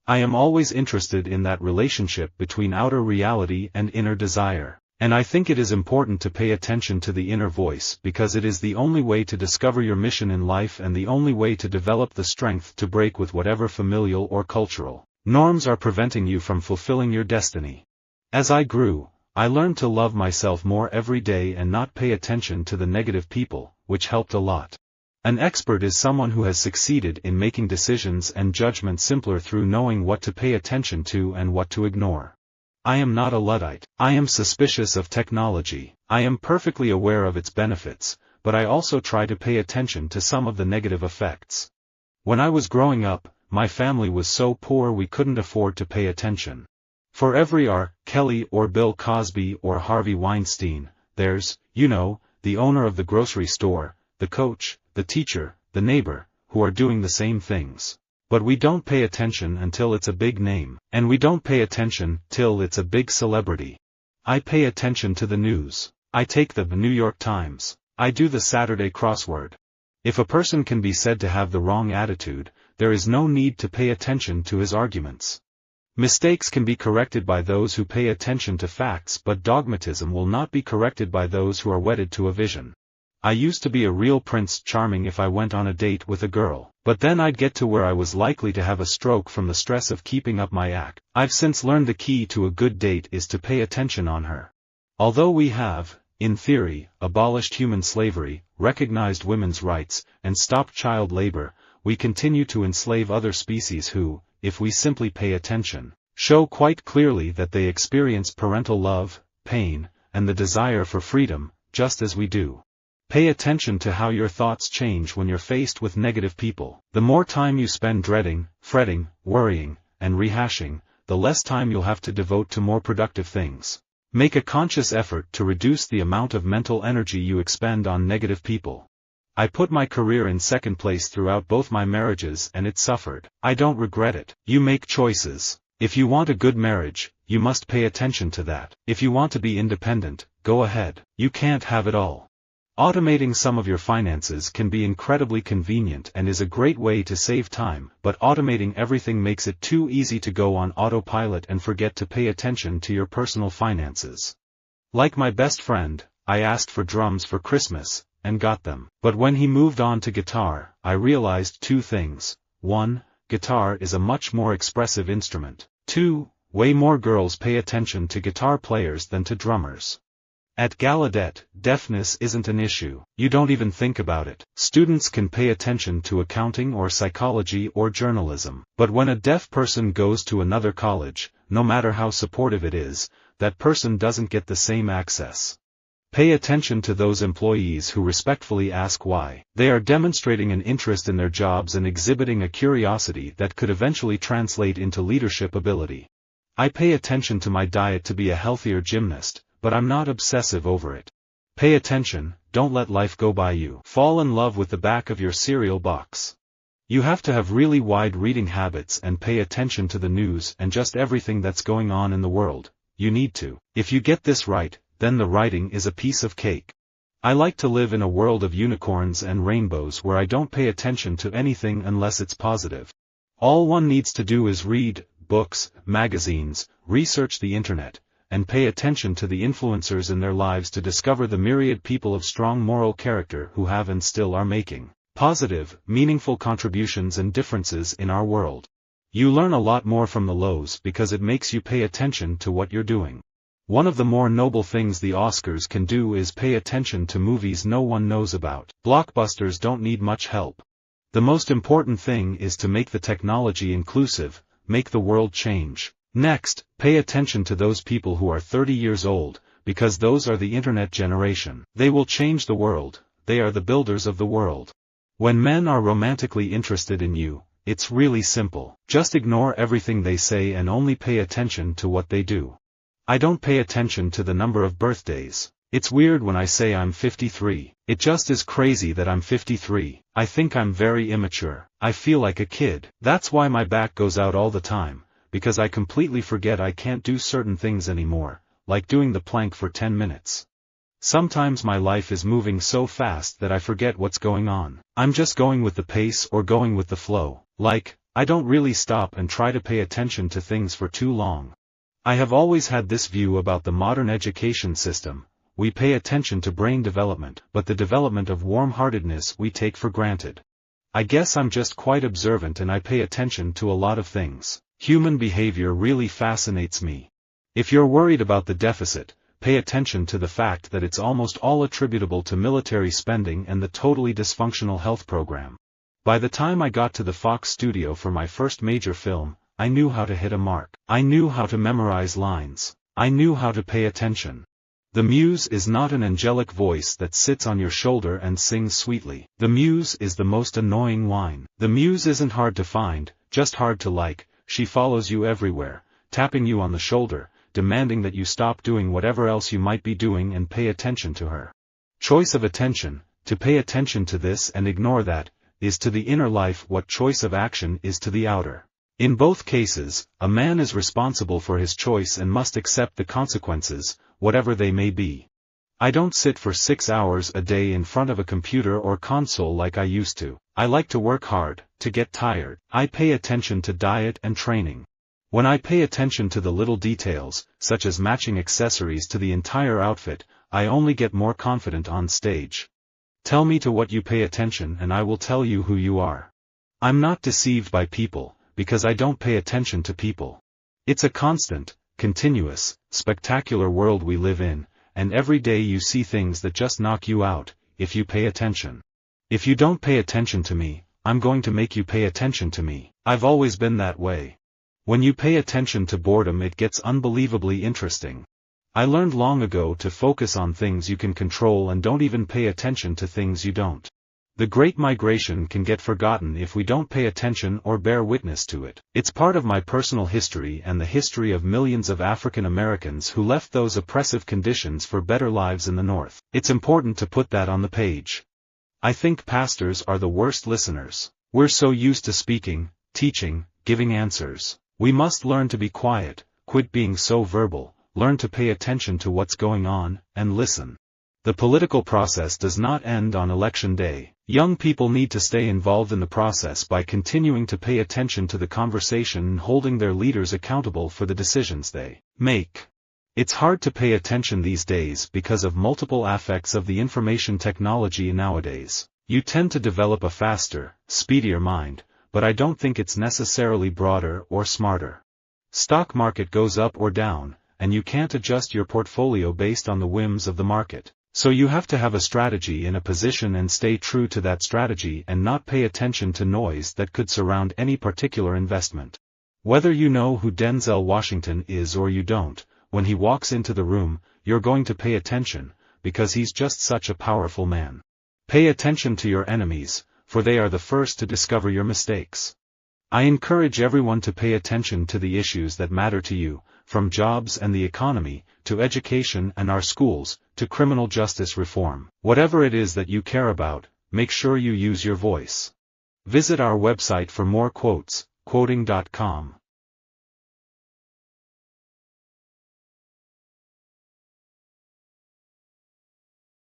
I am always interested in that relationship between outer reality and inner desire. And I think it is important to pay attention to the inner voice because it is the only way to discover your mission in life and the only way to develop the strength to break with whatever familial or cultural norms are preventing you from fulfilling your destiny. As I grew, I learned to love myself more every day and not pay attention to the negative people, which helped a lot. An expert is someone who has succeeded in making decisions and judgment simpler through knowing what to pay attention to and what to ignore. I am not a Luddite. I am suspicious of technology. I am perfectly aware of its benefits, but I also try to pay attention to some of the negative effects. When I was growing up, my family was so poor we couldn't afford to pay attention. For every R. Kelly or Bill Cosby or Harvey Weinstein, there's, the owner of the grocery store, the coach, the teacher, the neighbor, who are doing the same things. But we don't pay attention until it's a big name, and we don't pay attention till it's a big celebrity. I pay attention to the news. I take the New York Times. I do the Saturday crossword. If a person can be said to have the wrong attitude, there is no need to pay attention to his arguments. Mistakes can be corrected by those who pay attention to facts, but dogmatism will not be corrected by those who are wedded to a vision. I used to be a real Prince Charming if I went on a date with a girl, but then I'd get to where I was likely to have a stroke from the stress of keeping up my act. I've since learned the key to a good date is to pay attention on her. Although we have, in theory, abolished human slavery, recognized women's rights, and stopped child labor, we continue to enslave other species who, if we simply pay attention, show quite clearly that they experience parental love, pain, and the desire for freedom, just as we do. Pay attention to how your thoughts change when you're faced with negative people. The more time you spend dreading, fretting, worrying, and rehashing, the less time you'll have to devote to more productive things. Make a conscious effort to reduce the amount of mental energy you expend on negative people. I put my career in second place throughout both my marriages and it suffered. I don't regret it. You make choices. If you want a good marriage, you must pay attention to that. If you want to be independent, go ahead. You can't have it all. Automating some of your finances can be incredibly convenient and is a great way to save time, but automating everything makes it too easy to go on autopilot and forget to pay attention to your personal finances. Like my best friend, I asked for drums for Christmas, and got them. But when he moved on to guitar, I realized two things. 1. Guitar is a much more expressive instrument. 2. Way more girls pay attention to guitar players than to drummers. At Gallaudet, deafness isn't an issue. You don't even think about it. Students can pay attention to accounting or psychology or journalism. But when a deaf person goes to another college, no matter how supportive it is, that person doesn't get the same access. Pay attention to those employees who respectfully ask why. They are demonstrating an interest in their jobs and exhibiting a curiosity that could eventually translate into leadership ability. I pay attention to my diet to be a healthier gymnast, but I'm not obsessive over it. Pay attention, don't let life go by you. Fall in love with the back of your cereal box. You have to have really wide reading habits and pay attention to the news and just everything that's going on in the world. You need to. If you get this right, then the writing is a piece of cake. I like to live in a world of unicorns and rainbows where I don't pay attention to anything unless it's positive. All one needs to do is read books, magazines, research the internet, and pay attention to the influencers in their lives to discover the myriad people of strong moral character who have and still are making positive, meaningful contributions and differences in our world. You learn a lot more from the lows because it makes you pay attention to what you're doing. One of the more noble things the Oscars can do is pay attention to movies no one knows about. Blockbusters don't need much help. The most important thing is to make the technology inclusive, make the world change. Next, pay attention to those people who are 30 years old, because those are the internet generation. They will change the world. They are the builders of the world. When men are romantically interested in you, it's really simple. Just ignore everything they say and only pay attention to what they do. I don't pay attention to the number of birthdays. It's weird when I say I'm 53. It just is crazy that I'm 53. I think I'm very immature. I feel like a kid. That's why my back goes out all the time, because I completely forget I can't do certain things anymore, like doing the plank for 10 minutes. Sometimes my life is moving so fast that I forget what's going on. I'm just going with the pace or going with the flow. Like, I don't really stop and try to pay attention to things for too long. I have always had this view about the modern education system: we pay attention to brain development, but the development of warm-heartedness we take for granted. I guess I'm just quite observant and I pay attention to a lot of things. Human behavior really fascinates me. If you're worried about the deficit, pay attention to the fact that it's almost all attributable to military spending and the totally dysfunctional health program. By the time I got to the Fox studio for my first major film, I knew how to hit a mark. I knew how to memorize lines. I knew how to pay attention. The muse is not an angelic voice that sits on your shoulder and sings sweetly. The muse is the most annoying whine. The muse isn't hard to find, just hard to like. She follows you everywhere, tapping you on the shoulder, demanding that you stop doing whatever else you might be doing and pay attention to her. Choice of attention: to pay attention to this and ignore that, is to the inner life what choice of action is to the outer. In both cases, a man is responsible for his choice and must accept the consequences, whatever they may be. I don't sit for 6 hours a day in front of a computer or console like I used to. I like to work hard, to get tired. I pay attention to diet and training. When I pay attention to the little details, such as matching accessories to the entire outfit, I only get more confident on stage. Tell me to what you pay attention and I will tell you who you are. I'm not deceived by people, because I don't pay attention to people. It's a constant, continuous, spectacular world we live in, and every day you see things that just knock you out, if you pay attention. If you don't pay attention to me, I'm going to make you pay attention to me. I've always been that way. When you pay attention to boredom, it gets unbelievably interesting. I learned long ago to focus on things you can control and don't even pay attention to things you don't. The Great Migration can get forgotten if we don't pay attention or bear witness to it. It's part of my personal history and the history of millions of African Americans who left those oppressive conditions for better lives in the North. It's important to put that on the page. I think pastors are the worst listeners. We're so used to speaking, teaching, giving answers. We must learn to be quiet, quit being so verbal, learn to pay attention to what's going on, and listen. The political process does not end on election day. Young people need to stay involved in the process by continuing to pay attention to the conversation and holding their leaders accountable for the decisions they make. It's hard to pay attention these days because of multiple aspects of the information technology nowadays. You tend to develop a faster, speedier mind, but I don't think it's necessarily broader or smarter. Stock market goes up or down, and you can't adjust your portfolio based on the whims of the market. So you have to have a strategy in a position and stay true to that strategy and not pay attention to noise that could surround any particular investment. Whether you know who Denzel Washington is or you don't, when he walks into the room, you're going to pay attention, because he's just such a powerful man. Pay attention to your enemies, for they are the first to discover your mistakes. I encourage everyone to pay attention to the issues that matter to you, from jobs and the economy, to education and our schools, to criminal justice reform. Whatever it is that you care about, make sure you use your voice. Visit our website for more quotes, quoting.com.